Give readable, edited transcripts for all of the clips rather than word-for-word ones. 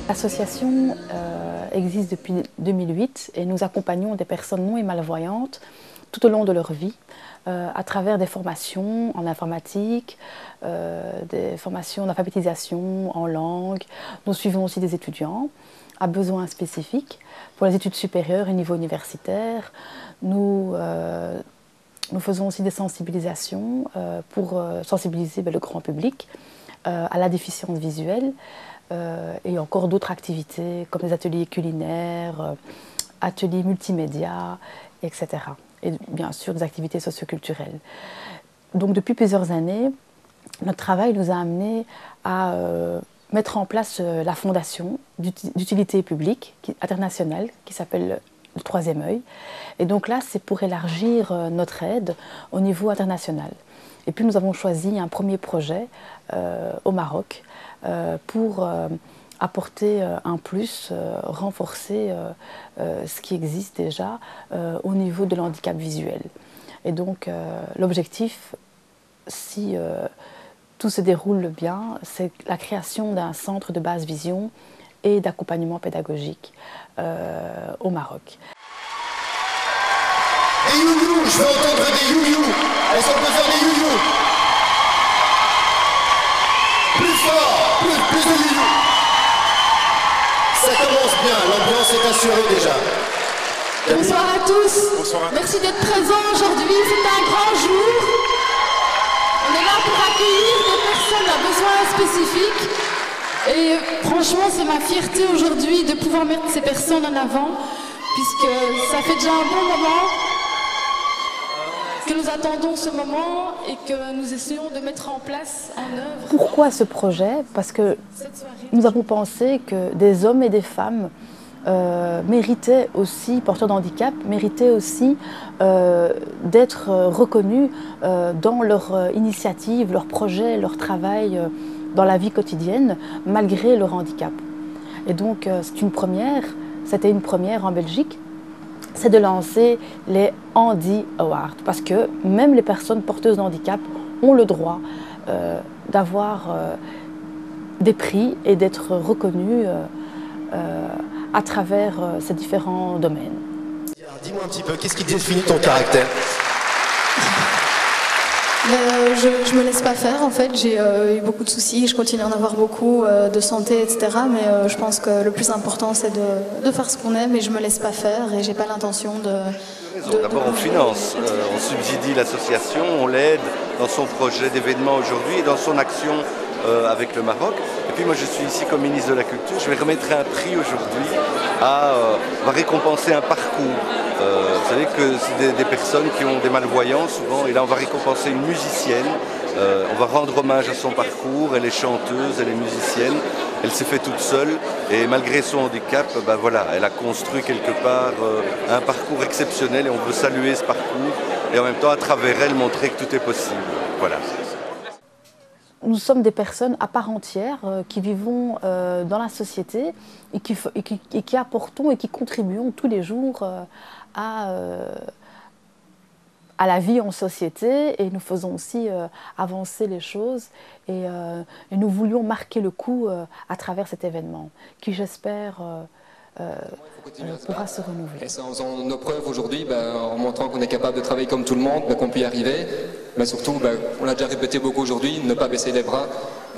L'association existe depuis 2008 et nous accompagnons des personnes non et malvoyantes tout au long de leur vie à travers des formations en informatique, des formations d'alphabétisation en langue. Nous suivons aussi des étudiants à besoins spécifiques pour les études supérieures et niveau universitaire. Nous faisons aussi des sensibilisations pour sensibiliser le grand public à la déficience visuelle et encore d'autres activités comme des ateliers culinaires, ateliers multimédia, etc. Et bien sûr des activités socioculturelles. Donc depuis plusieurs années, notre travail nous a amenés à mettre en place la fondation d'utilité publique internationale qui s'appelle le Troisième œil. Et donc là, c'est pour élargir notre aide au niveau international. Et puis nous avons choisi un premier projet au Maroc pour apporter un plus, renforcer ce qui existe déjà au niveau de l'handicap visuel. Et donc l'objectif, si tout se déroule bien, c'est la création d'un centre de basse vision et d'accompagnement pédagogique au Maroc. Des you-you, je veux entendre des you-you. Est-ce qu'on peut faire des you-you? Plus fort, plus de you-you. Ça commence bien, l'ambiance est assurée déjà. Bonsoir à tous. Bonsoir. Merci d'être présents aujourd'hui, c'est un grand jour. On est là pour accueillir des personnes à besoins spécifiques. Et franchement, c'est ma fierté aujourd'hui de pouvoir mettre ces personnes en avant, puisque ça fait déjà un bon moment que nous attendons ce moment et que nous essayons de mettre en place, en œuvre. Pourquoi ce projet? Parce que nous avons pensé que des hommes et des femmes méritaient aussi, porteurs de handicap, méritaient aussi d'être reconnus dans leur initiative, leur projet, leur travail dans la vie quotidienne, malgré leur handicap. Et donc c'est une première, c'était une première en Belgique, c'est de lancer les Handi Awards, parce que même les personnes porteuses de handicap ont le droit d'avoir des prix et d'être reconnues à travers ces différents domaines. Dis-moi un petit peu, qu'est-ce qui définit ton caractère? Je me laisse pas faire en fait, j'ai eu beaucoup de soucis, je continue à en avoir beaucoup de santé, etc. Mais je pense que le plus important c'est de faire ce qu'on aime et je me laisse pas faire et j'ai pas l'intention de... D'abord on finance, on subsidie l'association, on l'aide dans son projet d'événement aujourd'hui et dans son action avec le Maroc. Et puis moi je suis ici comme ministre de la Culture, je vais remettre un prix aujourd'hui on va récompenser un parcours. Vous savez que c'est des personnes qui ont des malvoyants souvent, et là on va récompenser une musicienne, on va rendre hommage à son parcours, elle est chanteuse, elle est musicienne, elle s'est fait toute seule, et malgré son handicap, voilà, elle a construit quelque part un parcours exceptionnel, et on veut saluer ce parcours, et en même temps à travers elle montrer que tout est possible. Voilà. Nous sommes des personnes à part entière qui vivons dans la société et qui apportons et qui contribuons tous les jours à la vie en société, et nous faisons aussi avancer les choses et nous voulions marquer le coup à travers cet événement qui, j'espère, pourra se renouveler. Et c'est en faisant nos preuves aujourd'hui, en montrant qu'on est capable de travailler comme tout le monde, qu'on peut y arriver. Mais surtout, on l'a déjà répété beaucoup aujourd'hui, ne pas baisser les bras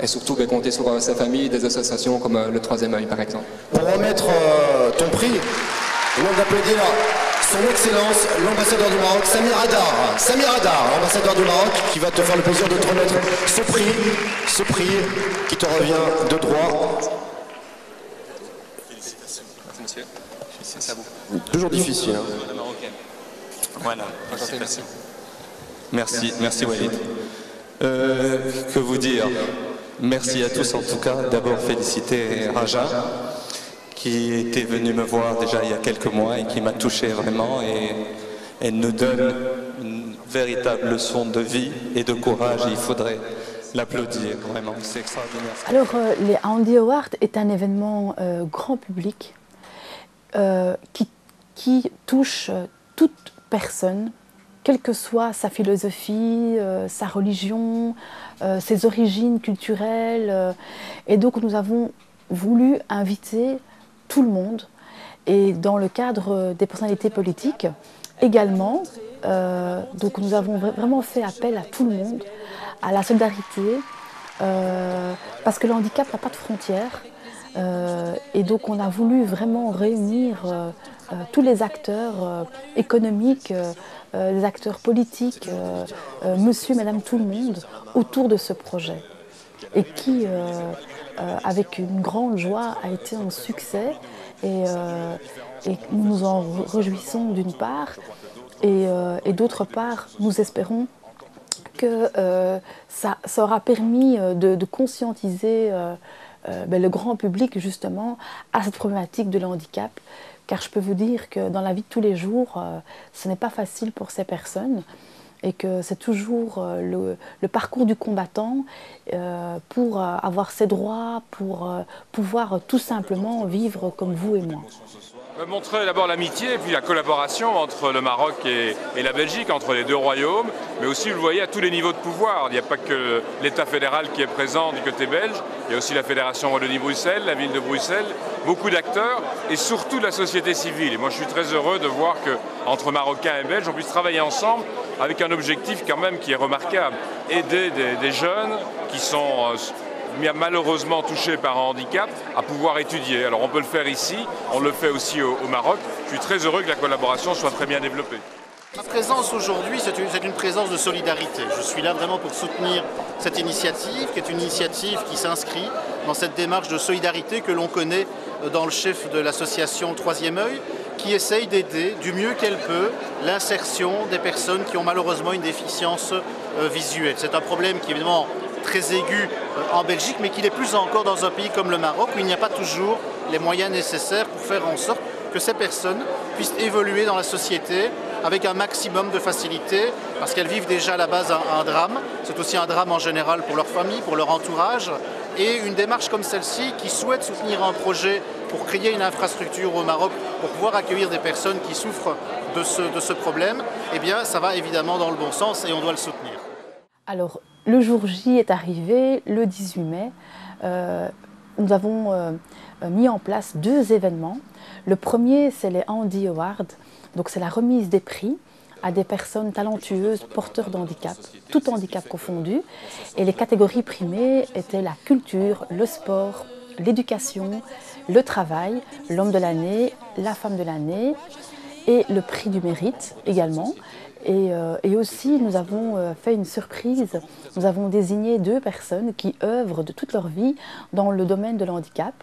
et surtout compter sur sa famille, des associations comme le Troisième œil par exemple. Pour remettre ton prix, on va applaudir son Excellence, l'ambassadeur du Maroc, Samir Hadar. Samir Hadar, ambassadeur du Maroc, qui va te faire le plaisir de te remettre ce prix qui te revient de droit. Félicitations. Merci monsieur. Félicitations à vous. Toujours difficile. La marocaine. Voilà, félicitations. Merci Walid. Que vous dire? Merci à tous en tout cas. D'abord féliciter Raja qui était venu me voir déjà il y a quelques mois et qui m'a touché vraiment, et elle nous donne une véritable leçon de vie et de courage, et il faudrait l'applaudir vraiment, c'est extraordinaire. Alors les Handi Awards est un événement grand public qui touche toute personne, quelle que soit sa philosophie, sa religion, ses origines culturelles. Et donc nous avons voulu inviter tout le monde, et dans le cadre des personnalités politiques également. Donc nous avons vraiment fait appel à tout le monde, à la solidarité, parce que le handicap n'a pas de frontières. Et donc on a voulu vraiment réunir tous les acteurs économiques, les acteurs politiques, monsieur, madame, tout le monde, autour de ce projet. Et qui, avec une grande joie, a été un succès. Et nous nous en réjouissons d'une part. Et d'autre part, nous espérons que ça aura permis de conscientiser le grand public justement à cette problématique de handicap. Car je peux vous dire que dans la vie de tous les jours, ce n'est pas facile pour ces personnes. Et que c'est toujours le parcours du combattant pour avoir ses droits, pour pouvoir tout simplement vivre comme vous et moi. Montrer d'abord l'amitié et puis la collaboration entre le Maroc et la Belgique, entre les deux royaumes, mais aussi, vous le voyez, à tous les niveaux de pouvoir. Il n'y a pas que l'État fédéral qui est présent du côté belge, il y a aussi la Fédération Wallonie-Bruxelles, la ville de Bruxelles, beaucoup d'acteurs et surtout de la société civile. Et moi, je suis très heureux de voir qu'entre Marocains et Belges, on puisse travailler ensemble avec un objectif quand même qui est remarquable, aider des jeunes qui sont malheureusement touchés par un handicap à pouvoir étudier. Alors on peut le faire ici, on le fait aussi au Maroc. Je suis très heureux que la collaboration soit très bien développée. Ma présence aujourd'hui, c'est une présence de solidarité. Je suis là vraiment pour soutenir cette initiative, qui est une initiative qui s'inscrit dans cette démarche de solidarité que l'on connaît dans le chef de l'association Troisième Œil, qui essaye d'aider du mieux qu'elle peut l'insertion des personnes qui ont malheureusement une déficience visuelle. C'est un problème qui est évidemment très aigu en Belgique, mais qui l'est plus encore dans un pays comme le Maroc, où il n'y a pas toujours les moyens nécessaires pour faire en sorte que ces personnes puissent évoluer dans la société avec un maximum de facilité, parce qu'elles vivent déjà à la base un drame. C'est aussi un drame en général pour leur famille, pour leur entourage. Et une démarche comme celle-ci, qui souhaite soutenir un projet pour créer une infrastructure au Maroc, pour pouvoir accueillir des personnes qui souffrent de ce problème, eh bien, ça va évidemment dans le bon sens et on doit le soutenir. Alors, le jour J est arrivé, le 18 mai. Nous avons mis en place 2 événements. Le premier, c'est les Handy Awards. Donc, c'est la remise des prix à des personnes talentueuses, porteurs de handicap, tout handicap confondu. Et les catégories primées étaient la culture, le sport, l'éducation, le travail, l'homme de l'année, la femme de l'année et le prix du mérite également. Et aussi, nous avons fait une surprise. Nous avons désigné 2 personnes qui œuvrent de toute leur vie dans le domaine de l'handicap.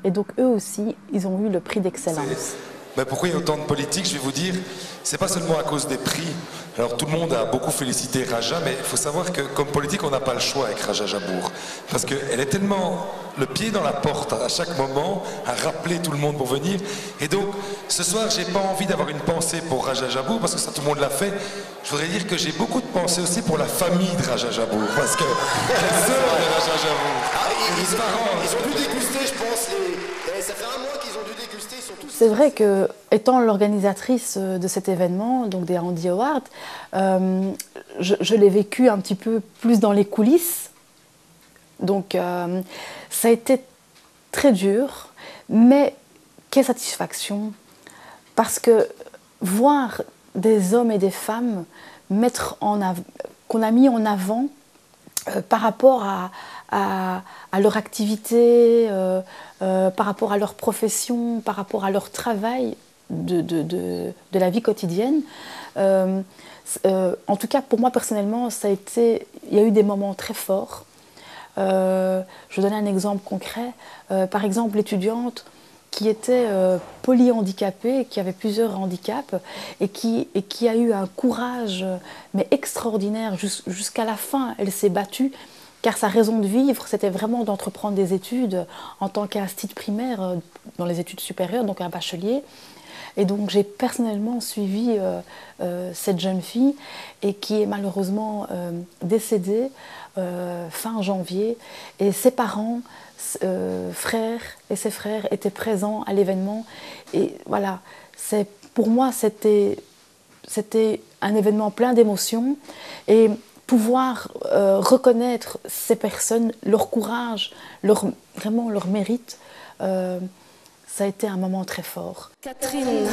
Et donc, eux aussi, ils ont eu le prix d'excellence. Mais pourquoi il y a autant de politique? Je vais vous dire, c'est pas seulement à cause des prix. Alors tout le monde a beaucoup félicité Raja, mais il faut savoir que comme politique, on n'a pas le choix avec Raja Jabour. Parce qu'elle est tellement le pied dans la porte à chaque moment, à rappeler tout le monde pour venir. Et donc, ce soir, j'ai pas envie d'avoir une pensée pour Raja Jabour, parce que ça, tout le monde l'a fait. Je voudrais dire que j'ai beaucoup de pensées aussi pour la famille de Raja Jabour, parce que les sœurs de Raja Jabour, les parents, ils ont dû déguster, je pense, ça fait un mois qu'ils ont dû déguster, ils sont tous... C'est vrai que, étant l'organisatrice de cet événement, donc des Handy Awards, je l'ai vécu un petit peu plus dans les coulisses. Donc, ça a été très dur, mais quelle satisfaction. Parce que voir des hommes et des femmes qu'on a mis en avant par rapport à leur activité, par rapport à leur profession, par rapport à leur travail de la vie quotidienne. En tout cas, pour moi personnellement, il y a eu des moments très forts. Je vais donner un exemple concret. Par exemple, l'étudiante qui était polyhandicapée, qui avait plusieurs handicaps et qui a eu un courage mais extraordinaire jusqu'à la fin. Elle s'est battue car sa raison de vivre, c'était vraiment d'entreprendre des études en tant qu'institut primaire dans les études supérieures, donc un bachelier. Et donc j'ai personnellement suivi cette jeune fille et qui est malheureusement décédée fin janvier. Et ses parents, frères et ses frères étaient présents à l'événement. Et voilà, pour moi c'était un événement plein d'émotions. Et pouvoir reconnaître ces personnes, leur courage, vraiment leur mérite, ça a été un moment très fort. Catherine,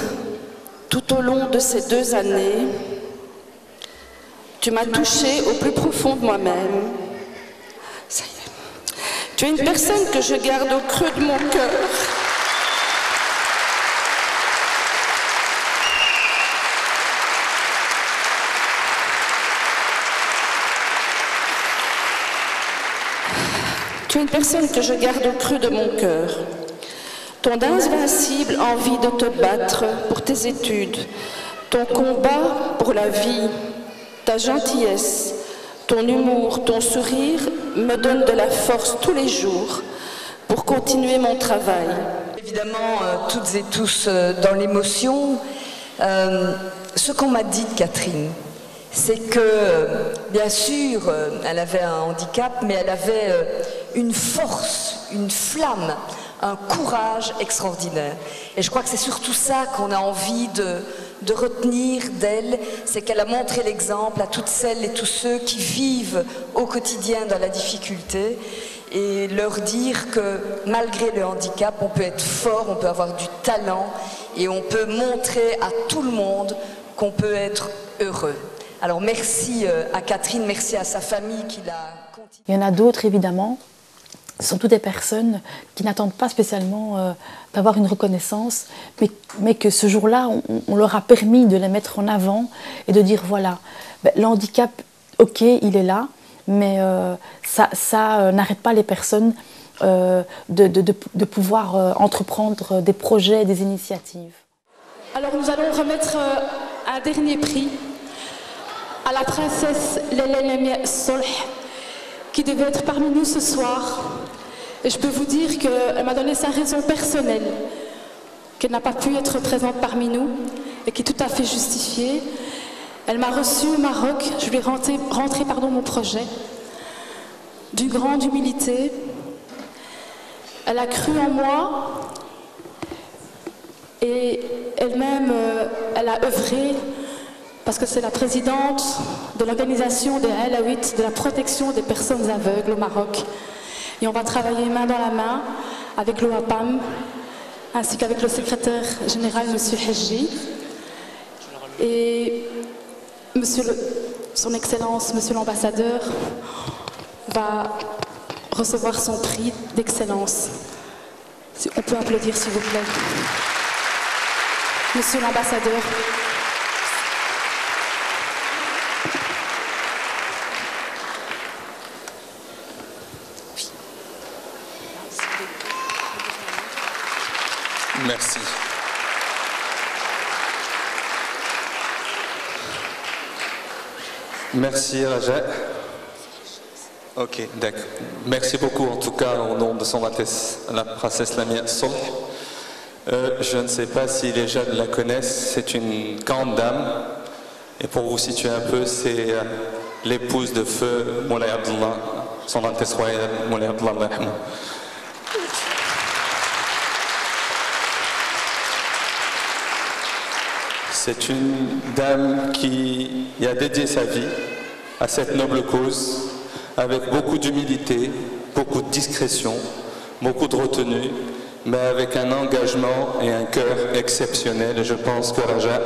tout au long de ces 2 années, tu m'as touchée au plus profond de moi-même. Ça y est. Tu es une personne que je garde au creux de mon cœur. Tu es une personne que je garde au creux de mon cœur. Ton invincible envie de te battre pour tes études, ton combat pour la vie, ta gentillesse, ton humour, ton sourire me donnent de la force tous les jours pour continuer mon travail. Évidemment, toutes et tous dans l'émotion, ce qu'on m'a dit de Catherine, c'est que, bien sûr, elle avait un handicap, mais elle avait une force, une flamme, un courage extraordinaire. Et je crois que c'est surtout ça qu'on a envie de retenir d'elle, c'est qu'elle a montré l'exemple à toutes celles et tous ceux qui vivent au quotidien dans la difficulté, et leur dire que malgré le handicap, on peut être fort, on peut avoir du talent, et on peut montrer à tout le monde qu'on peut être heureux. Alors merci à Catherine, merci à sa famille qui l'a continué. Il y en a d'autres évidemment, ce sont toutes des personnes qui n'attendent pas spécialement d'avoir une reconnaissance, mais que ce jour-là, on leur a permis de les mettre en avant et de dire voilà, le handicap, ok, il est là, mais ça n'arrête pas les personnes de pouvoir entreprendre des projets, des initiatives. Alors nous allons remettre un dernier prix à la princesse Laila Lamia Solh, qui devait être parmi nous ce soir. Et je peux vous dire qu'elle m'a donné sa raison personnelle, qu'elle n'a pas pu être présente parmi nous, et qui est tout à fait justifiée. Elle m'a reçue au Maroc, je lui ai rentré mon projet, d'une grande humilité. Elle a cru en moi, et elle-même, elle a œuvré, parce que c'est la présidente de l'organisation des Alaouites, de la protection des personnes aveugles au Maroc. Et on va travailler main dans la main avec l'OAPAM, ainsi qu'avec le secrétaire général, M. Hedji. Et son Excellence, Monsieur l'ambassadeur, va recevoir son prix d'excellence. Si on peut applaudir, s'il vous plaît. Monsieur l'ambassadeur. Merci. Merci Raja. Ok, d'accord. Merci beaucoup en tout cas au nom de son Altesse la princesse Lamia Solh. Je ne sais pas si les jeunes la connaissent, c'est une grande dame. Et pour vous situer un peu, c'est l'épouse de feu Moulay Abdullah, son Altesse royale Moulay Abdullah. C'est une dame qui a dédié sa vie à cette noble cause, avec beaucoup d'humilité, beaucoup de discrétion, beaucoup de retenue, mais avec un engagement et un cœur exceptionnel. Et je pense que Raja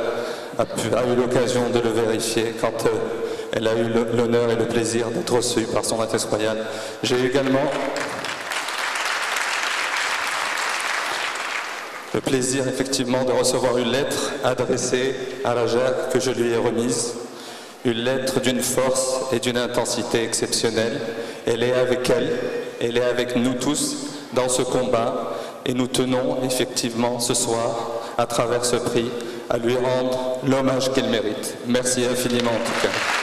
a eu l'occasion de le vérifier quand elle a eu l'honneur et le plaisir d'être reçue par son Altesse royale. J'ai également le plaisir effectivement de recevoir une lettre adressée à Raja que je lui ai remise. Une lettre d'une force et d'une intensité exceptionnelle. Elle est avec elle est avec nous tous dans ce combat et nous tenons effectivement ce soir, à travers ce prix, à lui rendre l'hommage qu'elle mérite. Merci infiniment en tout cas.